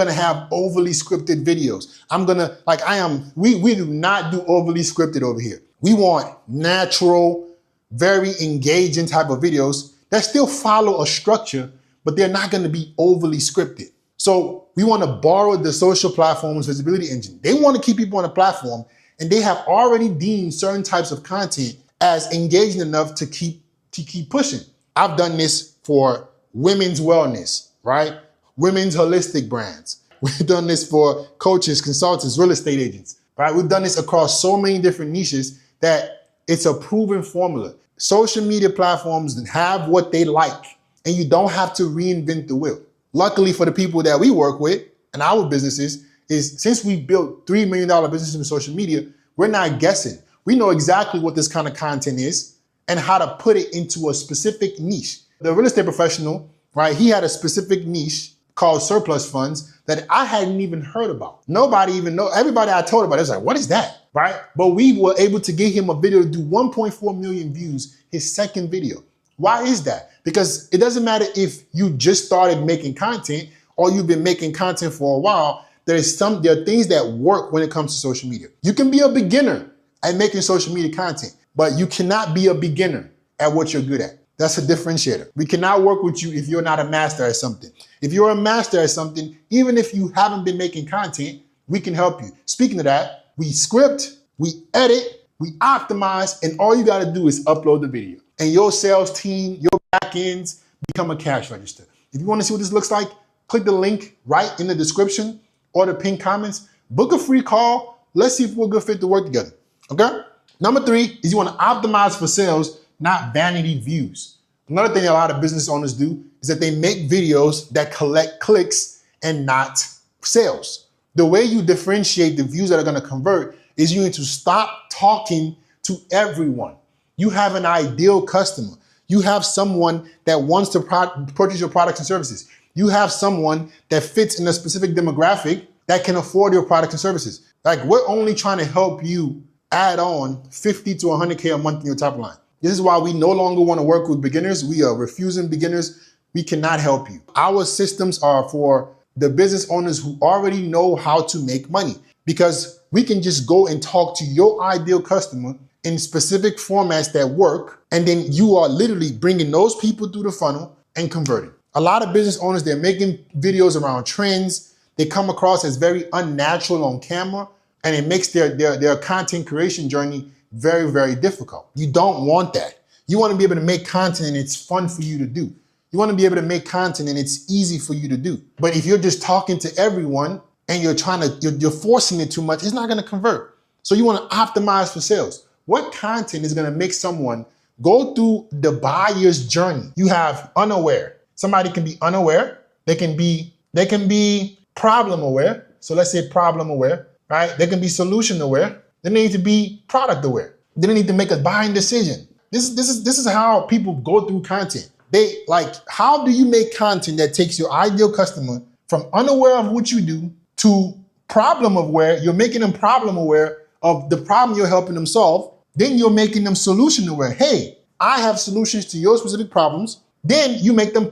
gonna have overly scripted videos. We do not do overly scripted over here. We want natural, very engaging type of videos that still follow a structure, but they're not gonna be overly scripted. So we wanna borrow the social platform's visibility engine. They wanna keep people on the platform, and they have already deemed certain types of content as engaging enough to keep pushing. I've done this for women's wellness, right? Women's holistic brands. We've done this for coaches, consultants, real estate agents, right? We've done this across so many different niches that it's a proven formula. Social media platforms have what they like, and you don't have to reinvent the wheel. Luckily for the people that we work with and our businesses is since we built $3 million businesses in social media, we're not guessing. We know exactly what this kind of content is and how to put it into a specific niche. The real estate professional, right, he had a specific niche called surplus funds that I hadn't even heard about. Nobody even know. Everybody I told about it was like, what is that, right? But we were able to get him a video to do 1.4 million views, his second video. Why is that? Because it doesn't matter if you just started making content or you've been making content for a while. There are things that work when it comes to social media. You can be a beginner at making social media content, but you cannot be a beginner at what you're good at. That's a differentiator. We cannot work with you if you're not a master at something. If you're a master at something, even if you haven't been making content, we can help you. Speaking of that, we script, we edit, we optimize, and all you gotta do is upload the video. And your sales team, your back ends become a cash register. If you wanna see what this looks like, click the link right in the description or the pinned comments. Book a free call. Let's see if we're a good fit to work together, okay? Number 3 is you wanna optimize for sales, not vanity views. Another thing a lot of business owners do is that they make videos that collect clicks and not sales. The way you differentiate the views that are gonna convert is you need to stop talking to everyone. You have an ideal customer. You have someone that wants to purchase your products and services. You have someone that fits in a specific demographic that can afford your products and services. Like, we're only trying to help you add on 50 to 100K a month in your top line. This is why we no longer want to work with beginners. We are refusing beginners. We cannot help you. Our systems are for the business owners who already know how to make money, because we can just go and talk to your ideal customer in specific formats that work. And then you are literally bringing those people through the funnel and converting. A lot of business owners, they're making videos around trends. They come across as very unnatural on camera, and it makes their content creation journey very, very difficult. You don't want that. You want to be able to make content and it's fun for you to do. You want to be able to make content and it's easy for you to do. But if you're just talking to everyone and you're forcing it too much, it's not going to convert. So you want to optimize for sales. What content is going to make someone go through the buyer's journey? You have unaware. Somebody can be unaware. They can be problem aware. So let's say problem aware, right? They can be solution aware. Then they need to be product aware. Then they need to make a buying decision. This is how people go through content. How do you make content that takes your ideal customer from unaware of what you do to problem aware? You're making them problem aware of the problem you're helping them solve. Then you're making them solution aware. Hey, I have solutions to your specific problems. Then you make them